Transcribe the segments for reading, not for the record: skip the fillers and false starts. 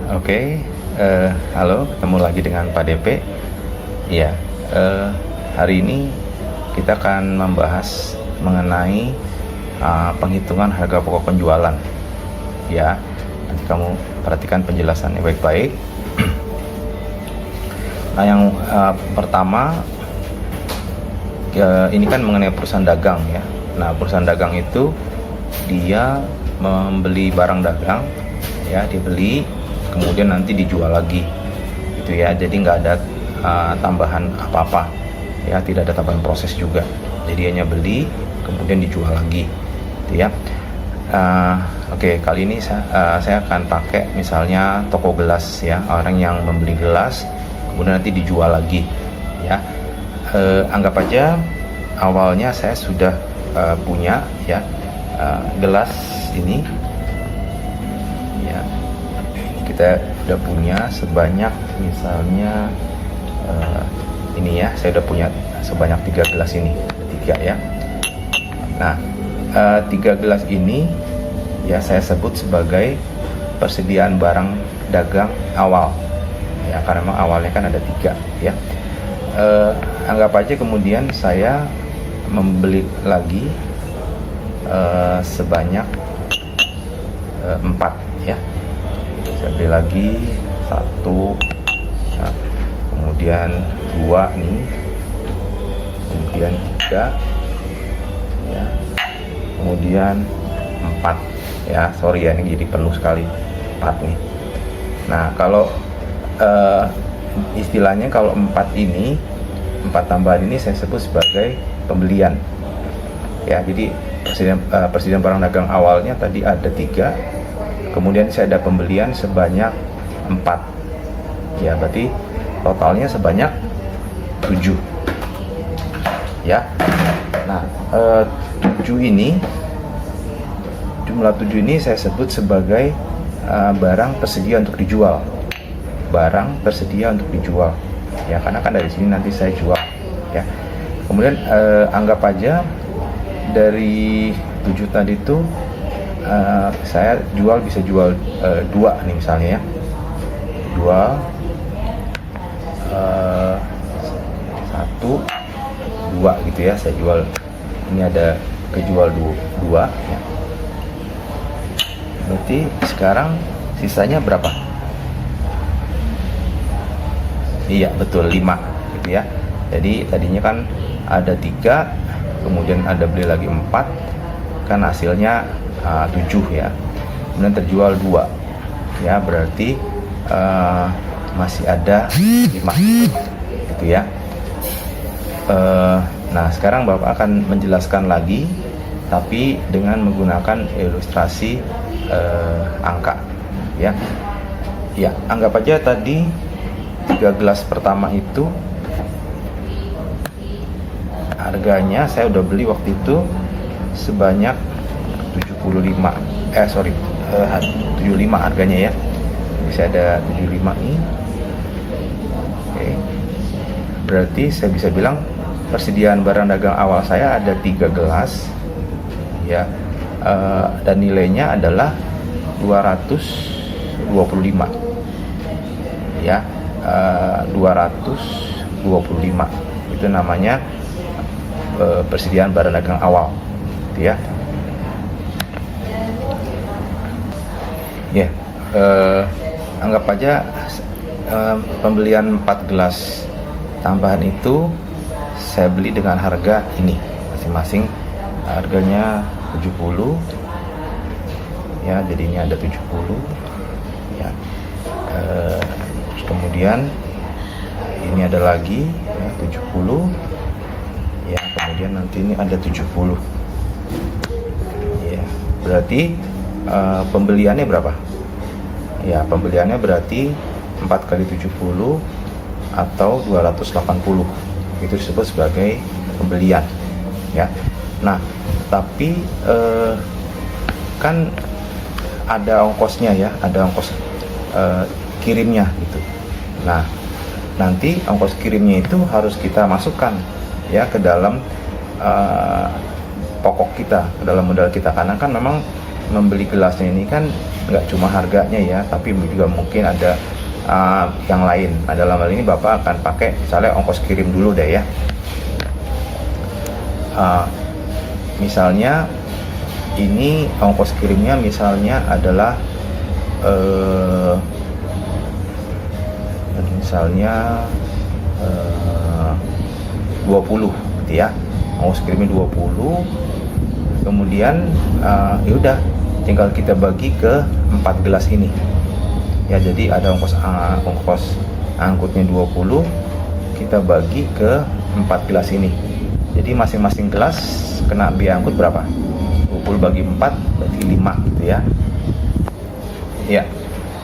Oke, halo, ketemu lagi dengan Pak DP. Ya, hari ini kita akan membahas mengenai penghitungan harga pokok penjualan. Ya, nanti kamu perhatikan penjelasannya baik-baik. Nah, yang pertama, ini kan mengenai perusahaan dagang ya. Nah, perusahaan dagang itu dia membeli barang dagang, ya, dibeli, kemudian nanti dijual lagi, gitu ya. Jadi nggak ada tambahan apa-apa, ya, tidak ada tambahan proses juga. Jadi hanya beli, kemudian dijual lagi, gitu ya. Oke, kali ini saya akan pakai misalnya toko gelas, ya, orang yang membeli gelas, kemudian nanti dijual lagi, ya. Anggap aja awalnya saya sudah punya, ya, gelas ini, ya. Kita udah punya sebanyak misalnya ini ya, saya udah punya sebanyak 3 gelas ini, 3 ya. Nah, 3 gelas ini ya saya sebut sebagai persediaan barang dagang awal, ya, karena memang awalnya kan ada 3 ya. Anggap aja kemudian saya membeli lagi sebanyak 4 ya. Saya beli lagi 1, ya, kemudian 2 nih, kemudian 3 ya, kemudian 4 ya. Sorry ya, ini jadi penuh sekali, 4 nih. Nah, kalau istilahnya kalau 4 ini, 4 tambahan ini saya sebut sebagai pembelian ya. Jadi persediaan barang dagang awalnya tadi ada 3, kemudian saya ada pembelian sebanyak 4 ya, berarti totalnya sebanyak 7 ya. Nah, 7 ini, jumlah 7 ini saya sebut sebagai barang tersedia untuk dijual, barang tersedia untuk dijual ya, karena kan dari sini nanti saya jual ya. Kemudian anggap aja dari 7 tadi itu saya bisa jual 2 nih misalnya ya, 2 1 2 gitu ya, saya jual. Ini ada kejual 2 ya. Berarti sekarang sisanya berapa? Iya, betul, 5 gitu ya. Jadi tadinya kan ada 3, kemudian ada beli lagi 4, kan hasilnya 7 ya. Kemudian terjual 2 ya, berarti masih ada 5 gitu ya. Nah, sekarang Bapak akan menjelaskan lagi, tapi dengan menggunakan ilustrasi angka ya. Ya, anggap aja tadi 3 gelas pertama itu harganya saya udah beli waktu itu sebanyak 75 harganya ya. Bisa ada 75 ini. Oke. Berarti saya bisa bilang persediaan barang dagang awal saya ada 3 gelas ya, dan nilainya adalah 225 ya. 225 itu namanya persediaan barang dagang awal gitu ya. Ya, anggap aja pembelian 4 gelas tambahan itu saya beli dengan harga ini, masing-masing harganya 70 ya, jadinya ada 70 ya. Kemudian ini ada lagi ya, 70 ya, kemudian nanti ini ada 70 ya. Berarti pembeliannya berapa? Ya, pembeliannya berarti 4 kali 70 atau 280. Itu disebut sebagai pembelian ya. Nah, tapi kan ada ongkosnya ya, ada ongkos kirimnya gitu. Nah, nanti ongkos kirimnya itu harus kita masukkan ya ke dalam pokok kita, ke dalam modal kita, karena kan memang membeli gelasnya ini kan nggak cuma harganya ya, tapi juga mungkin ada yang lain. Nah, dalam hal ini Bapak akan pakai misalnya ongkos kirim dulu deh ya. Misalnya ini ongkos kirimnya misalnya adalah misalnya 20 gitu ya, ongkos kirimnya 20, kemudian ya udah tinggal kita bagi ke 4 gelas ini ya. Jadi ada ongkos angkutnya 20, kita bagi ke 4 gelas ini. Jadi masing-masing gelas kena biaya angkut berapa? 20 bagi 4 berarti 5 gitu ya. Ya,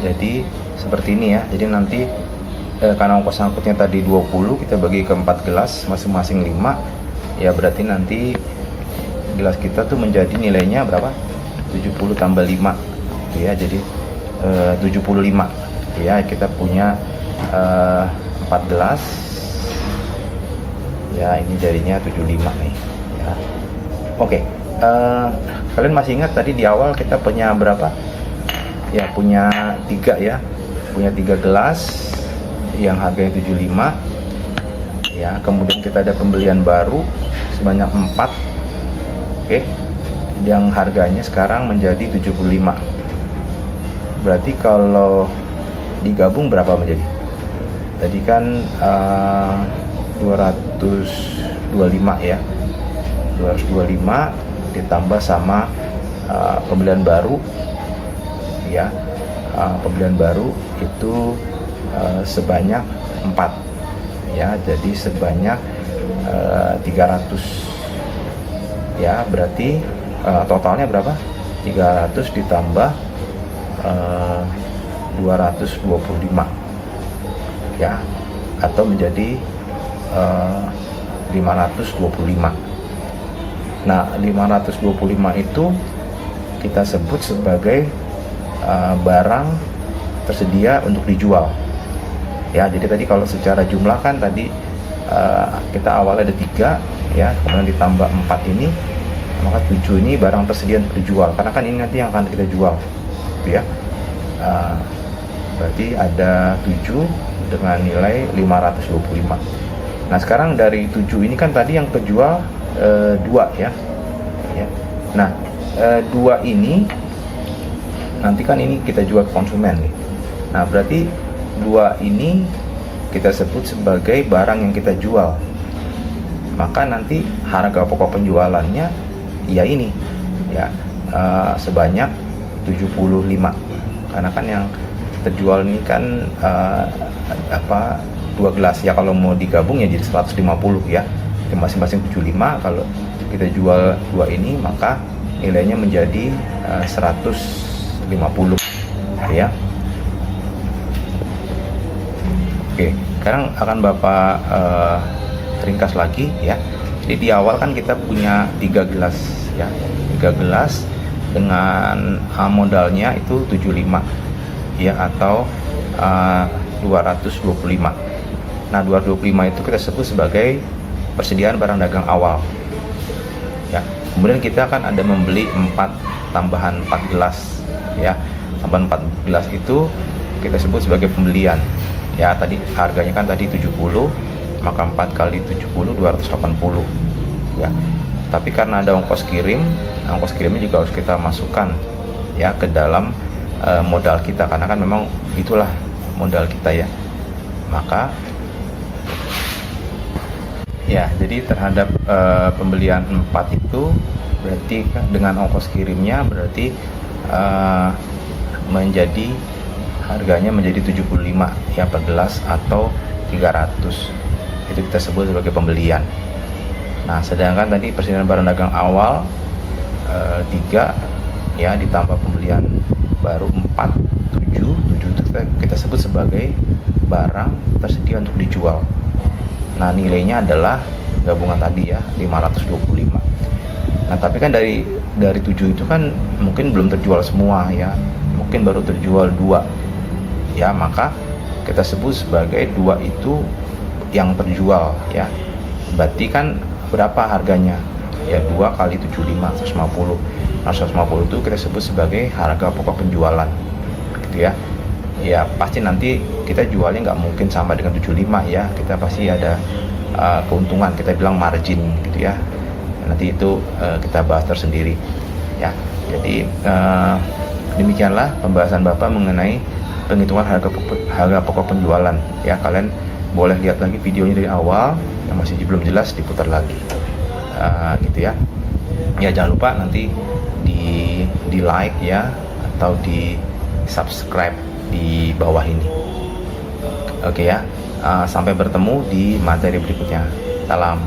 jadi seperti ini ya. Jadi nanti karena ongkos angkutnya tadi 20, kita bagi ke 4 gelas masing-masing 5 ya, berarti nanti gelas kita tuh menjadi nilainya berapa? 70 tambah 5 gitu ya. Jadi 75 gitu ya. Kita punya 4 gelas ya, ini jadinya 75 nih ya. Oke, kalian masih ingat tadi di awal kita punya berapa ya? Punya 3 ya, punya 3 gelas yang harganya 75 ya. Kemudian kita ada pembelian baru sebanyak 4, oke, yang harganya sekarang menjadi 75. Berarti kalau digabung berapa menjadi? Tadi kan 225 ya, 225 ditambah sama pembelian baru ya. Pembelian baru itu sebanyak 4 ya, jadi sebanyak 300 ya. Berarti totalnya berapa? 300 ditambah 225 ya, atau menjadi 525. Nah, 525 itu kita sebut sebagai barang tersedia untuk dijual ya. Jadi tadi kalau secara jumlah kan tadi kita awalnya ada 3 ya, kemudian ditambah 4 ini, maka 7 ini barang tersedia untuk dijual, karena kan ini nanti yang akan kita jual gitu ya. Berarti ada 7 dengan nilai 525. Nah, sekarang dari 7 ini kan tadi yang kejual 2 ya. Nah, 2 ini nanti kan ini kita jual ke konsumen nih. Nah, berarti 2 ini kita sebut sebagai barang yang kita jual. Maka nanti harga pokok penjualannya ya ini ya, sebanyak 75. Karena kan yang terjual ini kan 2 gelas ya, kalau mau digabung ya jadi 150 ya. Masing-masing 75, kalau kita jual 2 ini maka nilainya menjadi 150 ya. Oke, sekarang akan Bapak ringkas lagi ya. Jadi di awal kan kita punya 3 gelas ya, 3 gelas dengan modalnya itu 75 ya, atau 225. Nah, 225 itu kita sebut sebagai persediaan barang dagang awal ya. Kemudian kita akan ada membeli 4 tambahan 4 gelas ya. Tambahan 4 gelas itu kita sebut sebagai pembelian ya. Tadi harganya kan tadi 70, maka 4 kali 70 280 ya. Tapi karena ada ongkos kirimnya juga harus kita masukkan ya ke dalam modal kita, karena kan memang itulah modal kita ya. Maka ya, jadi terhadap pembelian 4 itu berarti dengan ongkos kirimnya berarti menjadi harganya menjadi 75 ya per gelas, atau 300. Itu kita sebut sebagai pembelian. Nah, sedangkan tadi persediaan barang dagang awal 3 ya, ditambah pembelian baru 4, 7 itu kita sebut sebagai barang tersedia untuk dijual. Nah, nilainya adalah gabungan tadi ya, 525. Nah, tapi kan dari 7 itu kan mungkin belum terjual semua ya, mungkin baru terjual 2 ya, maka kita sebut sebagai 2 itu yang terjual ya. Berarti kan berapa harganya ya, 2 kali 75 150. 150 itu kita sebut sebagai harga pokok penjualan, gitu ya. Ya pasti nanti kita jualnya nggak mungkin sama dengan 75 ya, kita pasti ada keuntungan, kita bilang margin gitu ya. Nanti itu kita bahas tersendiri ya. Jadi demikianlah pembahasan Bapak mengenai penghitungan harga pokok penjualan ya. Kalian boleh lihat lagi videonya dari awal, yang masih belum jelas diputar lagi, gitu ya. Ya jangan lupa nanti di like ya, atau di subscribe di bawah ini. Oke ya, sampai bertemu di materi berikutnya. Salam.